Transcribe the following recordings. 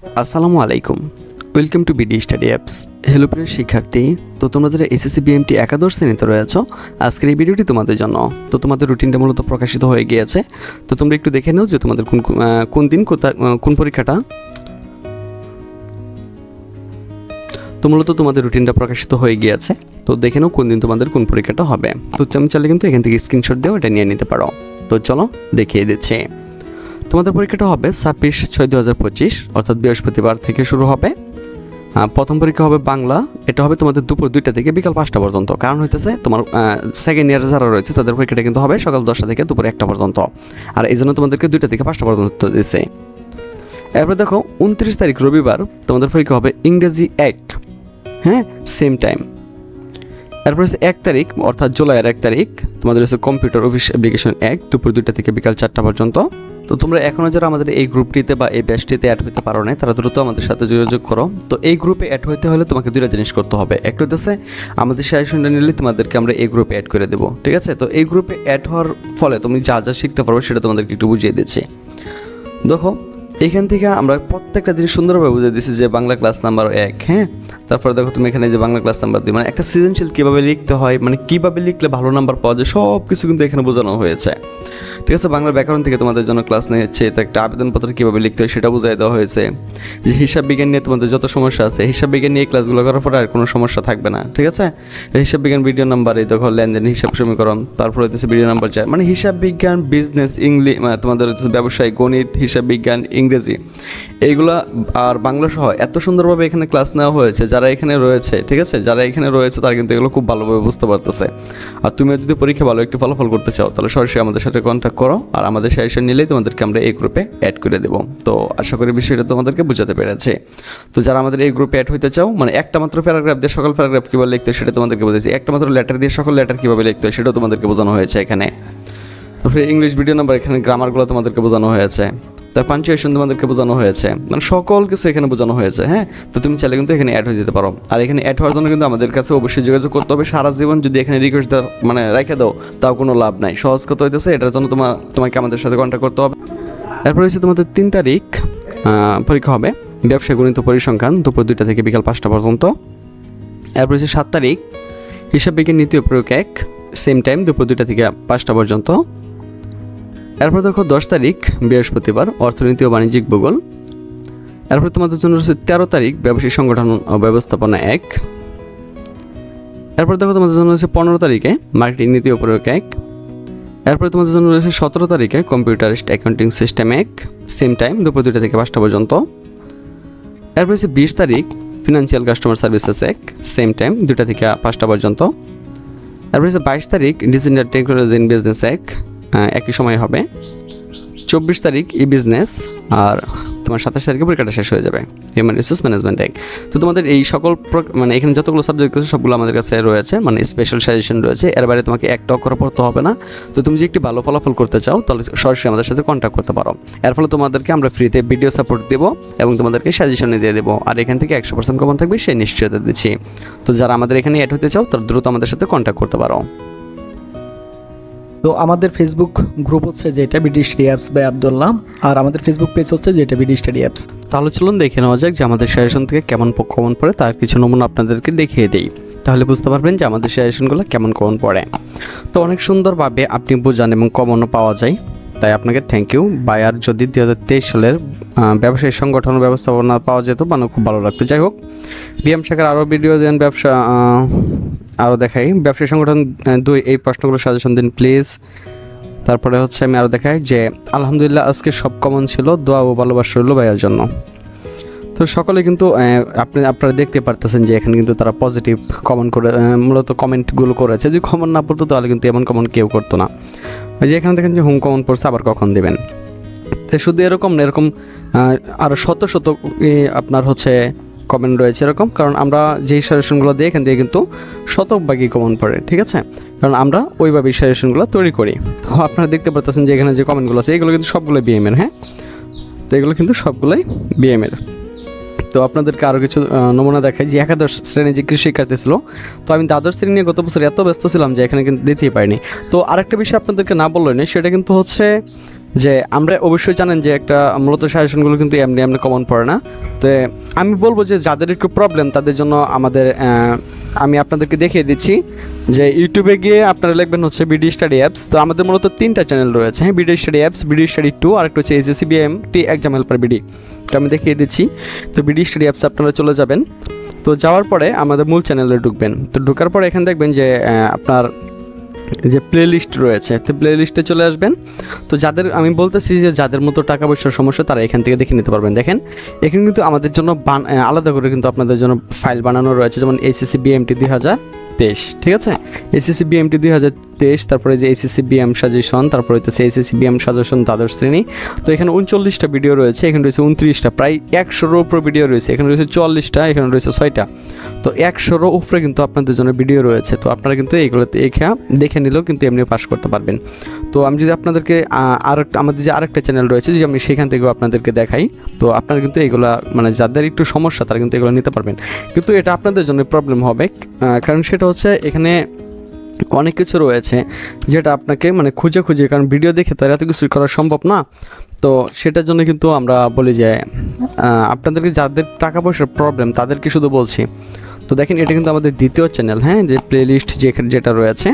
আসসালামু আলাইকুম, welcome to BD study apps. Hello প্রিয় শিক্ষার্থী, তো তোমরা যারা এসএসসি বিএমটি একাদশ শ্রেণীতে রয়েছ, আজকের এই ভিডিওটি তোমাদের জন্য। তো তোমাদের রুটিনটা মূলত প্রকাশিত হয়ে গিয়েছে, তো তোমরা একটু দেখে নাও যে তোমাদের কোন দিন কোন পরীক্ষাটা। তো মূলত তোমাদের রুটিনটা প্রকাশিত হয়ে গিয়েছে, তো দেখে নাও কোন দিন তোমাদের কোন পরীক্ষাটা হবে। তো তুমি চাইলে কিন্তু এখান থেকে স্ক্রিনশট দিয়েও এটা নিয়ে নিতে পারো। তো চলো দেখিয়ে দিচ্ছি। তোমাদের পরীক্ষাটা হবে 26/6/2025, অর্থাৎ বৃহস্পতিবার থেকে শুরু হবে। প্রথম পরীক্ষা হবে বাংলা, এটা হবে তোমাদের দুপুর 2টা থেকে বিকাল 5টা পর্যন্ত। কারণ হইতেছে তোমার সেকেন্ড ইয়ারে যারা রয়েছে তাদের পরীক্ষাটা কিন্তু হবে সকাল 10টা থেকে দুপুর 1টা পর্যন্ত, আর এই জন্য তোমাদেরকে 2টা থেকে 5টা পর্যন্ত দিচ্ছে। এরপর দেখো 29 তারিখ রবিবার তোমাদের পরীক্ষা হবে ইংরেজি 1, হ্যাঁ, সেম টাইম। এরপর হচ্ছে 1 তারিখ অর্থাৎ জুলাইয়ের 1 তারিখ তোমাদের হচ্ছে কম্পিউটার অফিস অ্যাপ্লিকেশন 1, দুপুর 2টা থেকে বিকাল 4টা পর্যন্ত। তো তোমরা এখনও যারা আমাদের এই গ্রুপটিতে বা এই ব্যাচটিতে অ্যাড হতে পারো না, তারা দ্রুত আমাদের সাথে যোগাযোগ করো। তো এই গ্রুপে অ্যাড হতে হলে তোমাকে দুইটা জিনিস করতে হবে। একটা হচ্ছে আমাদের সাজেশনটা নিলে তোমাদেরকে আমরা এই গ্রুপে অ্যাড করে দেবো, ঠিক আছে? তো এই গ্রুপে অ্যাড হওয়ার ফলে তুমি যা যা শিখতে পারবে সেটা তোমাদেরকে একটু বুঝিয়ে দিচ্ছি। দেখো এখান থেকে আমরা প্রত্যেকটা জিনিস সুন্দরভাবে বুঝিয়ে দিচ্ছি যে বাংলা ক্লাস নাম্বার 1, হ্যাঁ, তারপরে দেখো তুমি এখানে যে বাংলা ক্লাস নাম্বার 2, মানে একটা সৃজনশীল কীভাবে লিখতে হয়, মানে কীভাবে লিখলে ভালো নাম্বার পাওয়া যায়, সব কিছু কিন্তু এখানে বোঝানো হয়েছে, ঠিক আছে? বাংলা ব্যাকরণ থেকে তোমাদের জন্য ক্লাস নিয়েছে, তো একটা আবেদনপত্র কীভাবে লিখতে হয় সেটা বুঝিয়ে দেওয়া হয়েছে। যে হিসাব বিজ্ঞান নিয়ে তোমাদের যত সমস্যা আছে, হিসাব বিজ্ঞান নিয়ে ক্লাসগুলো করার পরে আর কোনো সমস্যা থাকবে না, ঠিক আছে? হিসাব বিজ্ঞান ভিডিও নাম্বার, এই দেখো লেনদেন, হিসাব সমীকরণ, তারপরে হচ্ছে ভিডিও নাম্বার 4, মানে হিসাব বিজ্ঞান, বিজনেস, ইংলিশ, তোমাদের হচ্ছে ব্যবসায়, গণিত, হিসাব বিজ্ঞান, ইংরেজি, এইগুলা আর বাংলা সহ এত সুন্দরভাবে এখানে ক্লাস নেওয়া হয়েছে। যারা এখানে রয়েছে, ঠিক আছে, যারা এখানে রয়েছে তারা কিন্তু এগুলো খুব ভালোভাবে বুঝতে পারতেছে। আর তুমি যদি পরীক্ষা ভালো একটু ফলাফল করতে চাও, তাহলে সরাসরি আমাদের সাথে কন্ট্যাক্ট করো, আর আমাদের সাজেশন নিলেই তোমাদেরকে আমরা এই গ্রুপে অ্যাড করে দেবো। তো আশা করি বিষয়টা তোমাদেরকে বোঝাতে পেরেছে। তো যারা আমাদের এই গ্রুপে অ্যাড হতে চাও, মানে একটা মাত্র প্যারাগ্রাফ দিয়ে সকল প্যারাগ্রাফ কীভাবে লিখতে হয় সেটা তোমাদেরকে বুঝেছি, একটা মাত্র লেটার দিয়ে সকল লেটার কীভাবে লিখতে হয় সেটাও তোমাদেরকে বোঝানো হয়েছে এখানে। তারপরে ইংলিশ ভিডিও নাম্বার, এখানে গ্রামারগুলো তোমাদেরকে বোঝানো হয়েছে, তার পাঞ্চুয়েশন তোমাদেরকে বোঝানো হয়েছে, মানে সকল কিছু এখানে বোঝানো হয়েছে, হ্যাঁ। তো তুমি চাইলে কিন্তু এখানে অ্যাড হয়ে যেতে পারো। আর এখানে অ্যাড হওয়ার জন্য কিন্তু আমাদের কাছে অবশ্যই যোগাযোগ করতে হবে। সারা জীবন যদি এখানে রিকোয়েস্ট মানে রেখে দাও, তাও কোনো লাভ নাই। সহজ কথা হইতেছে এটার জন্য তোমাকে আমাদের সাথে কন্ট্যাক্ট করতে হবে। এরপর হচ্ছে তোমাদের 3 তারিখ পরীক্ষা হবে ব্যবসায় গণিত পরিসংখ্যান, দুপুর 2টা থেকে বিকাল 5টা পর্যন্ত। এরপর হচ্ছে 7 তারিখ হিসাব বিজ্ঞান নীতি ও প্রয়োগ 1, সেম টাইম, দুপুর 2টা থেকে 5টা পর্যন্ত। এরপর দেখো 10 তারিখ বৃহস্পতিবার অর্থনীতি ও বাণিজ্যিক ভূগোল। এরপর তোমাদের জন্য রয়েছে 13 তারিখ ব্যবসায়িক সংগঠন ও ব্যবস্থাপনা 1। এরপর দেখো তোমাদের জন্য রয়েছে 15 তারিখে মার্কেটিং নীতি ও প্রয়োগ 1। এরপর তোমাদের জন্য রয়েছে 17 তারিখে কম্পিউটারিস্ট অ্যাকাউন্টিং সিস্টেম 1, সেম টাইম, দুপুর 2টা থেকে 5টা পর্যন্ত। এরপর হচ্ছে 20 তারিখ financial customer services 1, same time, 2টা থেকে 5টা পর্যন্ত। এরপর হচ্ছে 22 তারিখ ডিজিটাল টেকনোলজি ইন বিজনেস 1, একই সময় হবে। 24 তারিখ ই বিজনেস, আর তোমার 27 তারিখে পরীক্ষাটা শেষ হয়ে যাবে হিউম্যান রিসোর্স ম্যানেজমেন্ট 1। তো তোমাদের এই সকল মানে এখানে যতগুলো সাবজেক্ট আছে সবগুলো আমাদের কাছে রয়েছে, মানে স্পেশাল সাজেশন রয়েছে। এর বাইরে তোমাকে একটা অক্ষর পড়তে হবে না। তো তুমি যদি একটি ভালো ফলাফল করতে চাও তাহলে সরাসরি আমাদের সাথে কন্ট্যাক্ট করতে পারো। এর ফলে তোমাদেরকে আমরা ফ্রিতে ভিডিও সাপোর্ট দেবো এবং তোমাদেরকে সাজেশনে দিয়ে দেবো, আর এখান থেকে 100% কমন থাকবে সেই নিশ্চয়তা দিচ্ছি। তো যারা আমাদের এখানে অ্যাড হতে চাও তারা দ্রুত আমাদের সাথে কন্ট্যাক্ট করতে পারো। তো আমাদের ফেসবুক গ্রুপ হচ্ছে যেটা BD study apps by Abdullah, আর আমাদের ফেসবুক পেজ হচ্ছে যেটা বিডি স্টাডি অ্যাপস। তাহলে চলুন দেখে নেওয়া যাক যে আমাদের সাজেশন থেকে কেমন কমন পড়ে, তার কিছু নমুনা আপনাদেরকে দেখিয়ে দিই। তাহলে বুঝতে পারবেন যে আমাদের সাজেশনগুলো কেমন কমন পড়ে। তো অনেক সুন্দরভাবে আপনি বোঝান এবং কমনও পাওয়া যায়, তাই আপনাকে থ্যাংক ইউ। বায়ার যদি 2023 সালের ব্যবসায়ী সংগঠন ব্যবস্থাপনা পাওয়া যেত মানে খুব ভালো লাগতো। যাই হোক, বিএম শাখার আরও ভিডিও দেন, আরও দেখাই ব্যবসায়ী সংগঠন 2 এই প্রশ্নগুলো সাজেশন দিন প্লিজ। তারপরে হচ্ছে আমি আরও দেখাই যে আলহামদুলিল্লাহ আজকে সব কমন ছিল, দোয়া ও ভালোবাসা রইল ভাইয়ার জন্য। তো সকলে কিন্তু আপনারা দেখতে পারতেছেন যে এখানে কিন্তু তারা পজিটিভ কমন করে মূলত কমেন্টগুলো করেছে। যদি কমন না পড়তো তাহলে কিন্তু এমন কমন কেউ করতো না। ওই যে এখানে দেখেন যে হুম কমন পড়ছে, আবার কখন দেবেন। তো শুধু এরকম না, এরকম আরও শত শত আপনার হচ্ছে কমেন্ট রয়েছে এরকম, কারণ আমরা যেই সাজেশনগুলো দিই এখান থেকে কিন্তু শতভাগই কমন পড়ে, ঠিক আছে? কারণ আমরা ওইভাবেই সাজেশনগুলো তৈরি করি। তো আপনারা দেখতে পারতেছেন যে এখানে যে কমেন্টগুলো আছে এগুলো কিন্তু সবগুলোই বিএমের, হ্যাঁ। তো এগুলো কিন্তু সবগুলোই বিএমের। তো আপনাদেরকে আরও কিছু নমুনা দেখাই যে একাদশ শ্রেণী যে কৃষি শিক্ষার্থী ছিল, তো আমি দ্বাদশ শ্রেণী নিয়ে গত বছর এত ব্যস্ত ছিলাম যে এখানে কিন্তু দিতেই পারিনি। তো আরেকটা বিষয় আপনাদেরকে না বললেই না, সেটা কিন্তু হচ্ছে যে আমরা অবশ্যই জানেন যে একটা মূলত সাজেশনগুলো কিন্তু এমনি এমনি কমন পড়ে না। তো আমি বলবো যে যাদের একটু প্রবলেম তাদের জন্য আমাদের আমি আপনাদেরকে দেখিয়ে দিচ্ছি যে ইউটিউবে গিয়ে আপনারা লিখবেন হচ্ছে বিডি স্টাডি অ্যাপস। তো আমাদের মূলত 3টা চ্যানেল রয়েছে, হ্যাঁ, BD study apps, BD study 2 আর একটা হচ্ছে SSC BMT exam helper BD. তো আমি দেখিয়ে দিচ্ছি। তো বিডি স্টাডি অ্যাপস আপনারা চলে যাবেন। তো যাওয়ার পরে আমাদের মূল চ্যানেলে ঢুকবেন। তো ঢোকার পরে এখানে দেখবেন যে আপনার যে প্লে লিস্ট রয়েছে, তো প্লে লিস্টে চলে আসবেন। তো যাদের আমি বলতেছি যে যাদের মতো টাকা পয়সার সমস্যা তারা এখান থেকে দেখে নিতে পারবেন। দেখেন এখানে কিন্তু আমাদের জন্য আলাদা করে কিন্তু আপনাদের জন্য ফাইল বানানো রয়েছে, যেমন এসএসসি বিএমটি 2023, ঠিক আছে, এসএসসি বিএমটি 2023, তারপরে যে এসএসসি বিএম সাজেশন, তারপরে হচ্ছে এসএসসি বিএম সাজেশন দ্বাদশ শ্রেণী। তো এখানে 39টা ভিডিও রয়েছে, এখানে রয়েছে 29টা, প্রায় 100-এর উপরে ভিডিও রয়েছে, এখানে রয়েছে 44টা, এখানে রয়েছে 6টা। তো 100-এর উপরে কিন্তু আপনাদের জন্য ভিডিও রয়েছে। তো আপনারা কিন্তু এইগুলোতে দেখে নিলেও কিন্তু এমনিও পাস করতে পারবেন। তো আমি যদি আপনাদেরকে আমাদের যে আরেকটা চ্যানেল রয়েছে যে আমি সেখান থেকেও আপনাদেরকে দেখাই, তো আপনারা কিন্তু এগুলো মানে যাদের একটু সমস্যা তারা কিন্তু এগুলো নিতে পারবেন। কিন্তু এটা আপনাদের জন্য প্রবলেম হবে, কারণ সেটা হচ্ছে এখানে অনেক কিছু রয়েছে যেটা আপনাকে মানে খুঁজে কারণ ভিডিও দেখে তো এত কিছু করা সম্ভব না। তো সেটার জন্য কিন্তু আমরা বলি যে আপনাদেরকে যাদের টাকা পয়সার প্রবলেম তাদেরকে শুধু বলছি। তো দেখেন এটা কিন্তু আমাদের দ্বিতীয় চ্যানেল, হ্যাঁ, যে প্লে লিস্ট যেটা রয়েছে,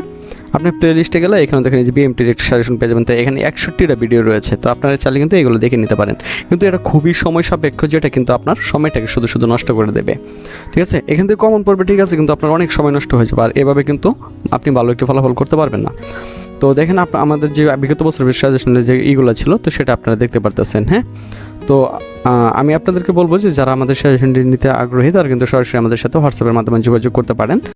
আপনি প্লে লিস্টে গেলে এখানে দেখেন যে বিএমটির একটা সাজেশন পেয়ে যাবেন। তো এখানে 61টা ভিডিও রয়েছে। তো আপনারা চাইলে কিন্তু এগুলো দেখে নিতে পারেন, কিন্তু এটা খুবই সময় সাপেক্ষ, যেটা কিন্তু আপনার সময়টাকে শুধু নষ্ট করে দেবে, ঠিক আছে। এখান থেকে কমন পড়বে, ঠিক আছে, কিন্তু আপনার অনেক সময় নষ্ট হয়ে যাবে, আর এভাবে কিন্তু আপনি ভালো একটি ফলাফল করতে পারবেন না। তো দেখেন আমাদের যে বিগত বছরের সাজেশনের যে এইগুলো ছিল, তো সেটা আপনারা দেখতে পারতেছেন, হ্যাঁ। তো আমি আপনাদেরকে বলবো যে যারা আমাদের সাজেশনটি নিতে আগ্রহী তারা কিন্তু সরাসরি আমাদের সাথে হোয়াটসঅ্যাপের মাধ্যমে যোগাযোগ করতে পারেন।